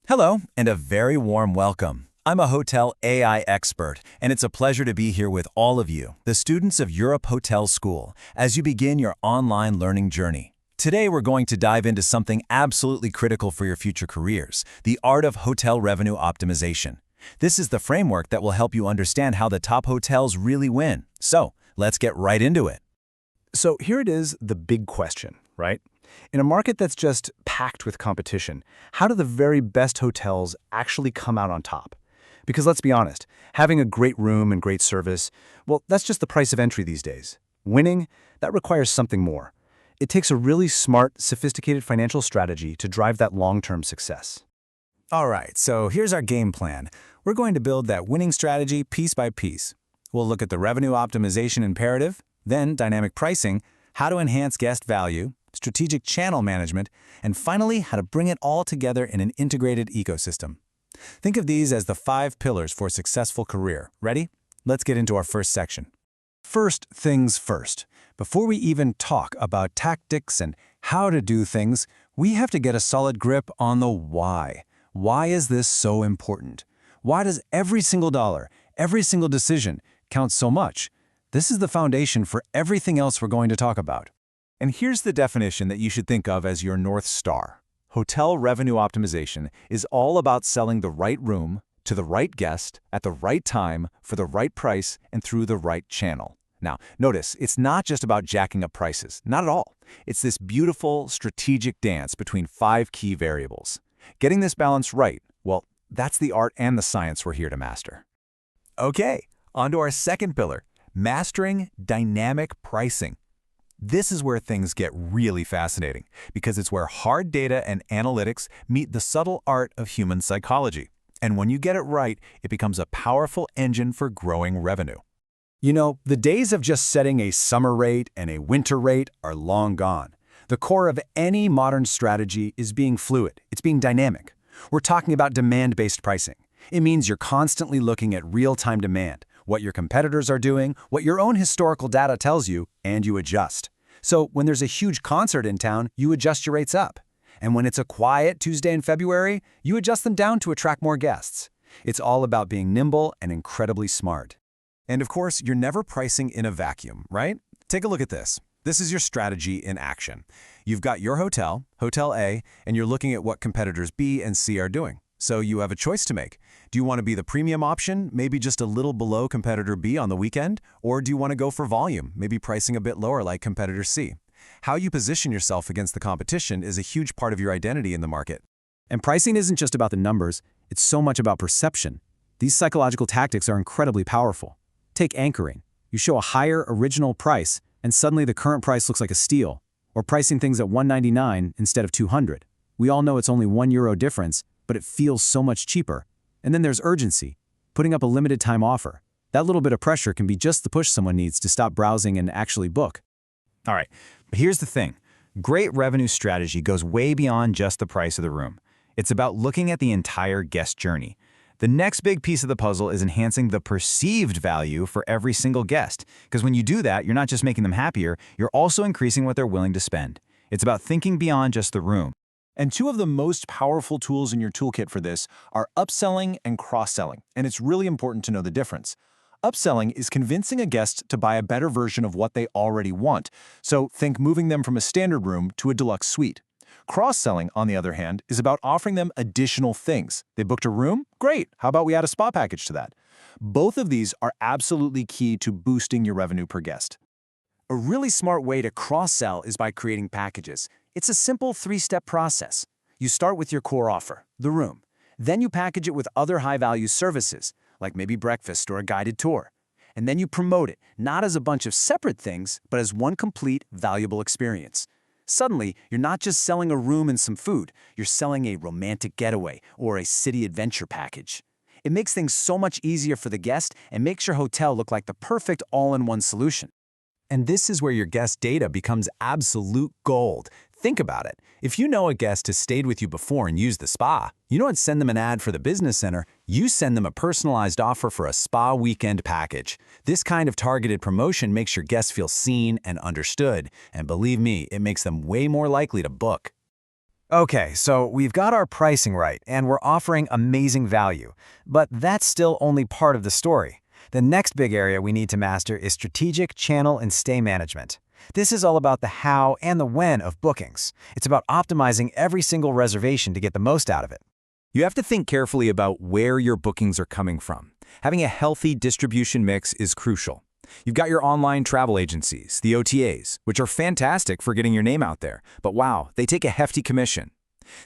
Hello, and a very warm welcome. I'm a hotel AI expert, and it's a pleasure to be here with all of you, the students of Europe Hotel School, as you begin your online learning journey. Today, we're going to dive into something absolutely critical for your future careers, the art of hotel revenue optimization. This is the framework that will help you understand how the top hotels really win. So, let's get right into it. So here it is, the big question, right? In a market that's just packed with competition, how do the very best hotels actually come out on top? Because let's be honest, having a great room and great service, well, that's just the price of entry these days. Winning, that requires something more. It takes a really smart, sophisticated financial strategy to drive that long-term success. All right, so here's our game plan. We're going to build that winning strategy piece by piece. We'll look at the revenue optimization imperative, then dynamic pricing, how to enhance guest value, strategic channel management, and finally, how to bring it all together in an integrated ecosystem. Think of these as the 5 pillars for a successful career. Ready? Let's get into our first section. First things first. Before we even talk about tactics and how to do things, we have to get a solid grip on the why. Why is this so important? Why does every single dollar, every single decision count so much? This is the foundation for everything else we're going to talk about. And here's the definition that you should think of as your North Star. Hotel revenue optimization is all about selling the right room to the right guest at the right time for the right price and through the right channel. Now, notice, it's not just about jacking up prices. Not at all. It's this beautiful, strategic dance between 5 key variables. Getting this balance right, well, that's the art and the science we're here to master. Okay, on to our second pillar, mastering dynamic pricing. This is where things get really fascinating, because it's where hard data and analytics meet the subtle art of human psychology. And when you get it right, it becomes a powerful engine for growing revenue. You know, the days of just setting a summer rate and a winter rate are long gone. The core of any modern strategy is being fluid. It's being dynamic. We're talking about demand-based pricing. It means you're constantly looking at real-time demand, what your competitors are doing, what your own historical data tells you, and you adjust. So when there's a huge concert in town, you adjust your rates up. And when it's a quiet Tuesday in February, you adjust them down to attract more guests. It's all about being nimble and incredibly smart. And of course, you're never pricing in a vacuum, right? Take a look at this. This is your strategy in action. You've got your hotel, Hotel A, and you're looking at what competitors B and C are doing. So you have a choice to make. Do you want to be the premium option, maybe just a little below competitor B on the weekend? Or do you want to go for volume, maybe pricing a bit lower like competitor C? How you position yourself against the competition is a huge part of your identity in the market. And pricing isn't just about the numbers, it's so much about perception. These psychological tactics are incredibly powerful. Take anchoring. You show a higher original price, and suddenly the current price looks like a steal. Or pricing things at $199 instead of $200. We all know it's only €1 difference, but it feels so much cheaper. And then there's urgency, putting up a limited time offer. That little bit of pressure can be just the push someone needs to stop browsing and actually book. All right, but here's the thing. Great revenue strategy goes way beyond just the price of the room. It's about looking at the entire guest journey. The next big piece of the puzzle is enhancing the perceived value for every single guest. Because when you do that, you're not just making them happier, you're also increasing what they're willing to spend. It's about thinking beyond just the room. And 2 of the most powerful tools in your toolkit for this are upselling and cross-selling, and it's really important to know the difference. Upselling is convincing a guest to buy a better version of what they already want, so think moving them from a standard room to a deluxe suite. Cross-selling, on the other hand, is about offering them additional things. They booked a room? Great! How about we add a spa package to that? Both of these are absolutely key to boosting your revenue per guest. A really smart way to cross-sell is by creating packages. It's a simple 3-step process. You start with your core offer, the room. Then you package it with other high-value services, like maybe breakfast or a guided tour. And then you promote it, not as a bunch of separate things, but as one complete, valuable experience. Suddenly, you're not just selling a room and some food, you're selling a romantic getaway or a city adventure package. It makes things so much easier for the guest and makes your hotel look like the perfect all-in-one solution. And this is where your guest data becomes absolute gold. Think about it. If you know a guest has stayed with you before and used the spa, you don't send them an ad for the business center, you send them a personalized offer for a spa weekend package. This kind of targeted promotion makes your guests feel seen and understood, and believe me, it makes them way more likely to book. Okay, so we've got our pricing right, and we're offering amazing value. But that's still only part of the story. The next big area we need to master is strategic channel and stay management. This is all about the how and the when of bookings. It's about optimizing every single reservation to get the most out of it. You have to think carefully about where your bookings are coming from. Having a healthy distribution mix is crucial. You've got your online travel agencies, the OTAs, which are fantastic for getting your name out there, but wow, they take a hefty commission.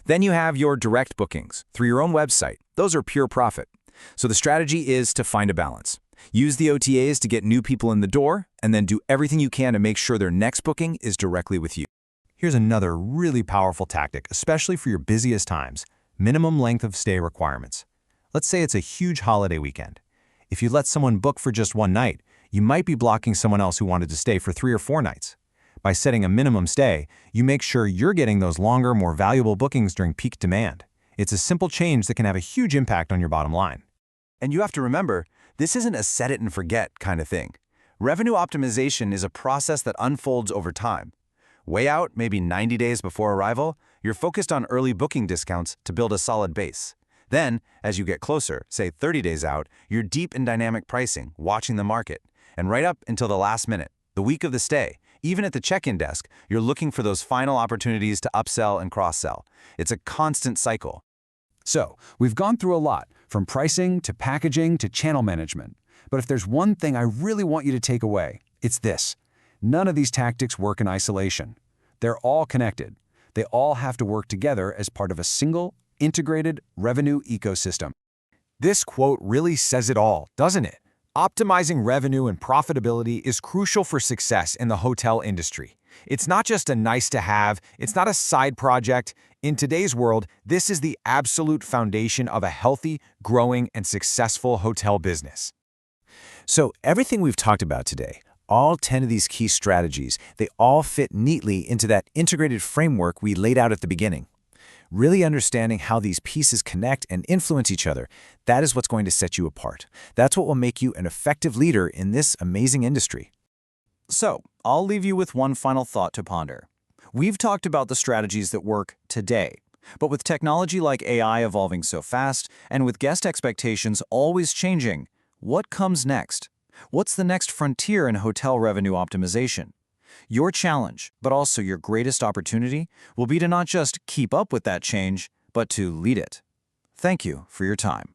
Then you have your direct bookings through your own website. Those are pure profit. So the strategy is to find a balance. Use the OTAs to get new people in the door, and then do everything you can to make sure their next booking is directly with you. Here's another really powerful tactic, especially for your busiest times: minimum length of stay requirements. Let's say it's a huge holiday weekend. If you let someone book for just one night, you might be blocking someone else who wanted to stay for 3 or 4 nights. By setting a minimum stay, you make sure you're getting those longer, more valuable bookings during peak demand. It's a simple change that can have a huge impact on your bottom line. And you have to remember, this isn't a set it and forget kind of thing. Revenue optimization is a process that unfolds over time. Way out, maybe 90 days before arrival, you're focused on early booking discounts to build a solid base. Then, as you get closer, say 30 days out, you're deep in dynamic pricing, watching the market. And right up until the last minute, the week of the stay, even at the check-in desk, you're looking for those final opportunities to upsell and cross-sell. It's a constant cycle. So, we've gone through a lot, from pricing to packaging to channel management. But if there's one thing I really want you to take away, it's this. None of these tactics work in isolation. They're all connected. They all have to work together as part of a single, integrated revenue ecosystem. This quote really says it all, doesn't it? Optimizing revenue and profitability is crucial for success in the hotel industry. It's not just a nice-to-have, it's not a side project. In today's world, this is the absolute foundation of a healthy, growing, and successful hotel business. So everything we've talked about today, all 10 of these key strategies, they all fit neatly into that integrated framework we laid out at the beginning. Really understanding how these pieces connect and influence each other, that is what's going to set you apart. That's what will make you an effective leader in this amazing industry. So, I'll leave you with one final thought to ponder. We've talked about the strategies that work today, but with technology like AI evolving so fast, and with guest expectations always changing, what comes next? What's the next frontier in hotel revenue optimization? Your challenge, but also your greatest opportunity, will be to not just keep up with that change, but to lead it. Thank you for your time.